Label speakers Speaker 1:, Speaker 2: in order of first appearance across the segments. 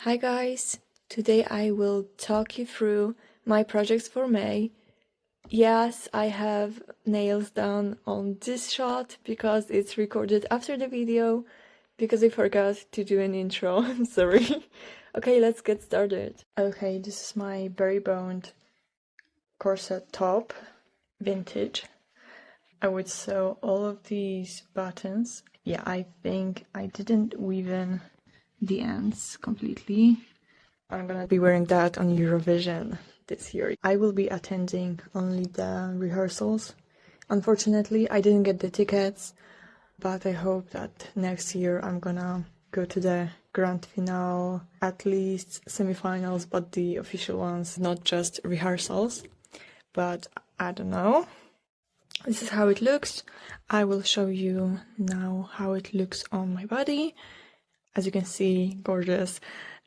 Speaker 1: Hi guys, today I will talk you through my projects for May. Yes, I have nails done on this shot because it's recorded after the video, because I forgot to do an intro, I'm sorry. Okay, let's get started. Okay, this is my berry boned corset top, vintage. I would sew all of these buttons. Yeah, I think I didn't weave in the ends completely. I'm gonna be wearing that on Eurovision this year. I will be attending only the rehearsals. Unfortunately, I didn't get the tickets, but I hope that next year I'm gonna go to the grand finale, at least semifinals, but the official ones, not just rehearsals. But I don't know. This is how it looks. I will show you now how it looks on my body. As you can see, gorgeous,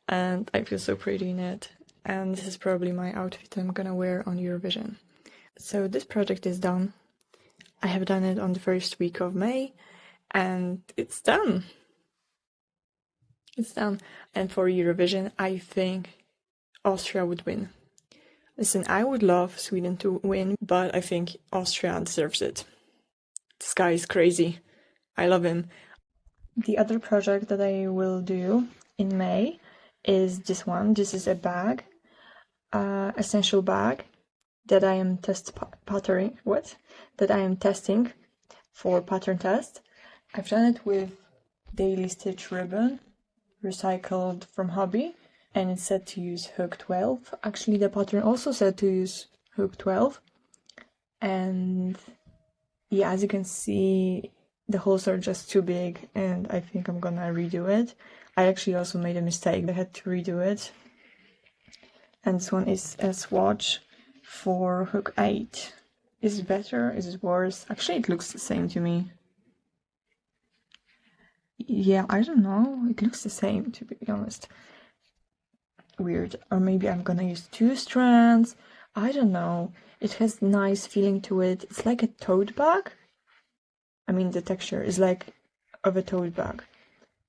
Speaker 1: and I feel so pretty in it. And this is probably my outfit I'm gonna wear on Eurovision. So this project is done. I have done it on the first week of May, and it's done. It's done. And for Eurovision, I think Austria would win. Listen, I would love Sweden to win, but I think Austria deserves it. This guy is crazy. I love him. The other project that I will do in May is this one. This is a bag, essential bag that I am that I am testing for pattern test. I've done it with daily stitch ribbon, recycled from Hobbii, and it's said to use hook 12. Actually, the pattern also said to use hook 12, and yeah, as you can see, the holes are just too big, and I think I'm gonna redo it. I actually also made a mistake. I had to redo it. And this one is a swatch for hook 8. Is it better? Is it worse? Actually, it looks the same to me. Yeah, I don't know. It looks the same, to be honest. Weird. Or maybe I'm gonna use 2 strands. I don't know. It has nice feeling to it. It's like a tote bag. I mean, the texture is like of a tote bag,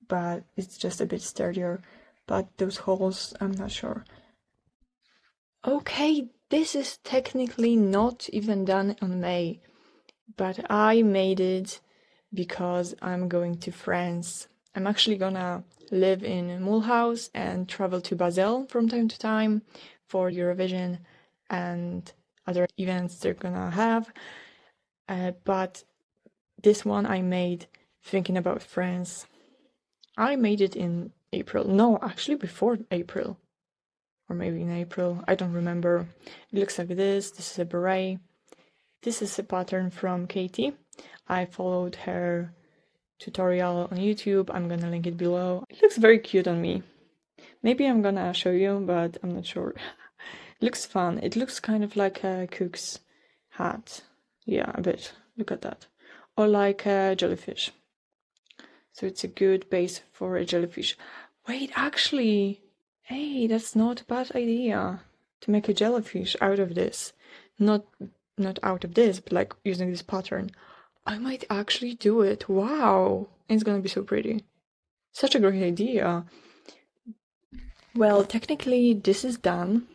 Speaker 1: but it's just a bit sturdier. But those holes, I'm not sure. Okay, this is technically not even done on May, but I made it because I'm going to France. I'm actually gonna live in Mulhouse and travel to Basel from time to time for Eurovision and other events they're gonna have. But this one I made thinking about France. I made it in April. No, actually before April. Or maybe in April. I don't remember. It looks like this. This is a beret. This is a pattern from Katie. I followed her tutorial on YouTube. I'm gonna link it below. It looks very cute on me. Maybe I'm gonna show you, but I'm not sure. It looks fun. It looks kind of like a cook's hat. Yeah, a bit. Look at that. Or like a jellyfish. So it's a good base for a jellyfish. Wait, actually, hey, that's not a bad idea to make a jellyfish out of this. Not out of this, but like using this pattern. I might actually do it. Wow, it's gonna be so pretty. Such a great idea. Well, technically this is done,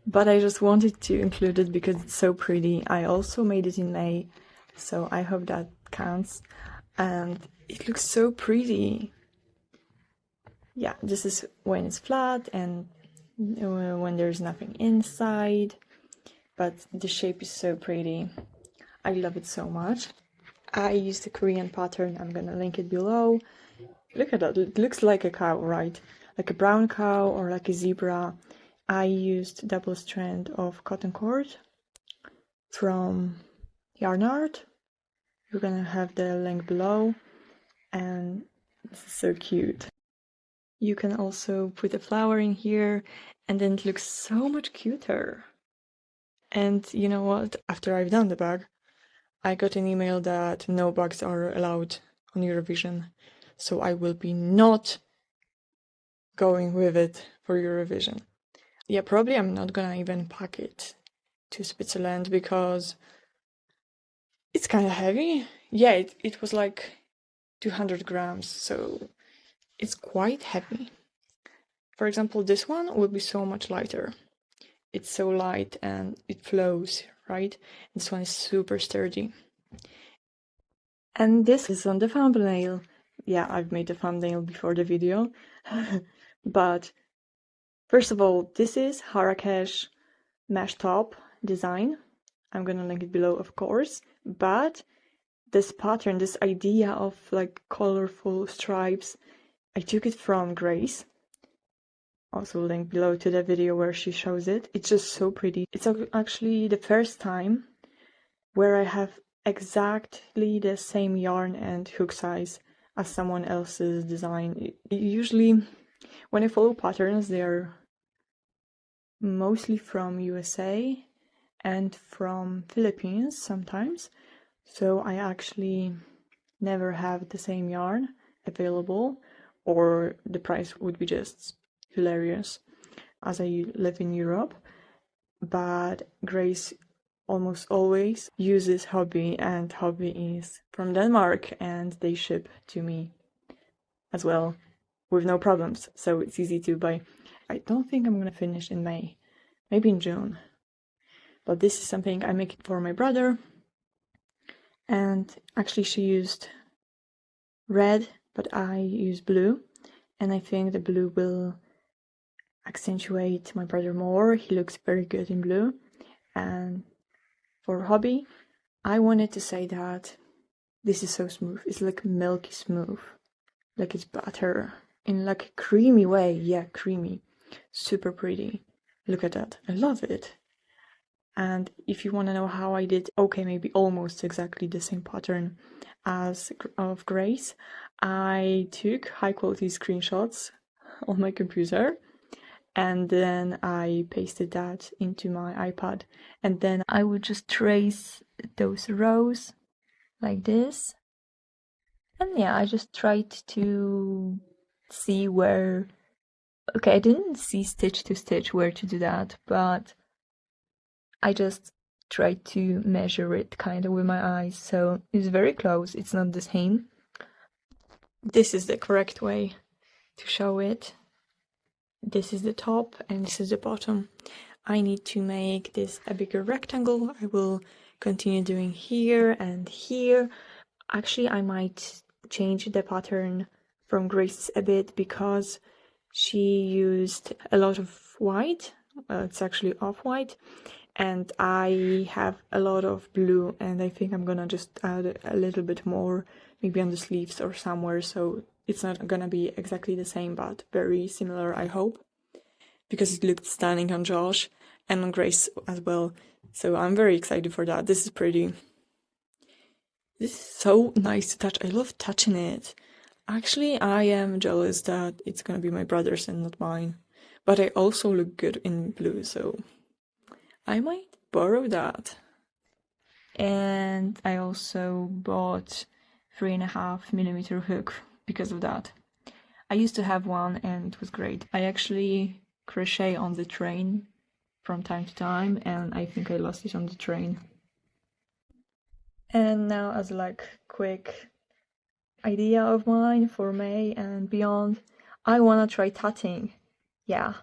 Speaker 1: but I just wanted to include it because it's so pretty. I also made it in May, so I hope that counts. And it looks so pretty. Yeah, this is when it's flat and when there's nothing inside, but the shape is so pretty. I love it so much. I used the Korean pattern. I'm gonna link it below. Look at that. It looks like a cow, right? Like a brown cow or like a zebra. I used double strand of cotton cord from Yarnart. You're gonna have the link below, and this is so cute. You can also put a flower in here, and then it looks so much cuter. And you know what? After I've done the bag, I got an email that no bags are allowed on Eurovision, so I will be not going with it for Eurovision. Yeah, probably I'm not gonna even pack it to Switzerland because it's kind of heavy. Yeah, it was like 200 grams, so it's quite heavy. For example, this one will be so much lighter. It's so light and it flows, right? This one is super sturdy. And this is on the thumbnail. Yeah, I've made the thumbnail before the video. But first of all, this is Marrakesh mesh top design. I'm gonna link it below, of course. But this pattern, this idea of like colorful stripes, I took it from Grace. Also link below to the video where she shows it. It's just so pretty. It's actually the first time where I have exactly the same yarn and hook size as someone else's design. Usually when I follow patterns, they're mostly from USA and from Philippines sometimes. So I actually never have the same yarn available, or the price would be just hilarious as I live in Europe. But Grace almost always uses Hobbii, and Hobbii is from Denmark and they ship to me as well with no problems, so it's easy to buy. I don't think I'm gonna finish in May, maybe in June, but this is something I make for my brother. And actually she used red, but I use blue, and I think the blue will accentuate my brother more. He looks very good in blue. And for Hobbii, I wanted to say that this is so smooth. It's like milky smooth, like it's butter in like a creamy way. Yeah, creamy, super pretty. Look at that, I love it. And if you want to know how I did, okay, maybe almost exactly the same pattern as of Grace, I took high quality screenshots on my computer and then I pasted that into my iPad, and then I would just trace those rows like this. And yeah, I just tried to see where, okay, I didn't see stitch to stitch where to do that, but I just tried to measure it kind of with my eyes, so it's very close. It's not the same. This is the correct way to show it. This is the top and this is the bottom. I need to make this a bigger rectangle. I will continue doing here and here. Actually, I might change the pattern from Grace a bit because she used a lot of white. It's actually off-white, and I have a lot of blue, and I think I'm gonna just add a little bit more, maybe on the sleeves or somewhere, so it's not gonna be exactly the same, but very similar, I hope, because it looked stunning on Josh and on Grace as well. So I'm very excited for that. This is pretty. This is so nice to touch. I love touching it. Actually, I am jealous that it's gonna be my brother's and not mine. But I also look good in blue, so I might borrow that. And I also bought 3.5mm hook because of that. I used to have one and it was great. I actually crochet on the train from time to time, and I think I lost it on the train. And now, as like quick idea of mine for May and beyond, I wanna try tatting. Yeah,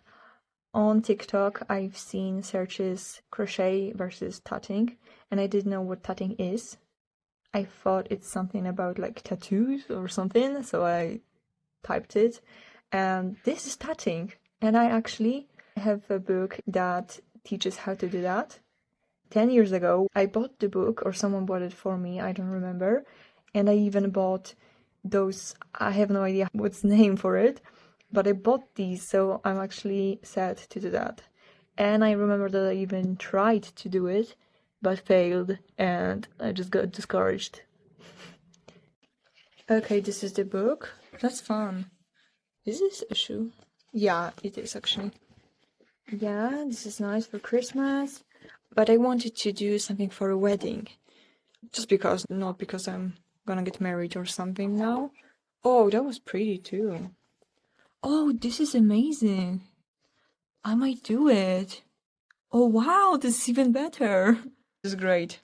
Speaker 1: on TikTok I've seen searches crochet versus tatting, and I didn't know what tatting is. I thought it's something about like tattoos or something, so I typed it, and this is tatting. And I actually have a book that teaches how to do that. 10 years ago, I bought the book, or someone bought it for me, I don't remember. And I even bought those, I have no idea what's the name for it, but I bought these, so I'm actually sad to do that. And I remember that I even tried to do it, but failed, and I just got discouraged. Okay, this is the book. That's fun. Is this a shoe? Yeah, it is actually. Yeah, this is nice for Christmas. But I wanted to do something for a wedding. Just because, not because I'm gonna get married or something now. Oh, that was pretty too. Oh, this is amazing. I might do it. Oh wow, this is even better. This is great.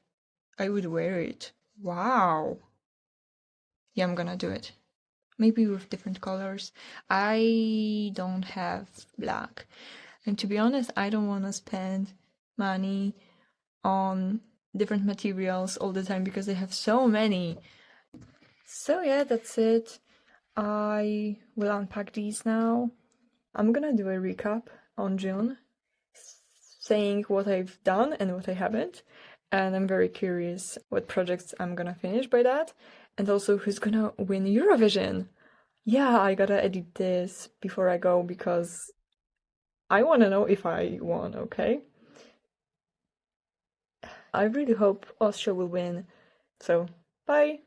Speaker 1: I would wear it. Wow. Yeah, I'm gonna do it. maybe with different colors. I don't have black, and to be honest, I don't want to spend money on different materials all the time because they have so many. So yeah, that's it. I will unpack these now. I'm gonna do a recap on June, saying what I've done and what I haven't, and I'm very curious what projects I'm gonna finish by that, and also who's gonna win Eurovision. Yeah, I gotta edit this before I go because I wanna know if I won, okay? I really hope Austria will win. So, bye!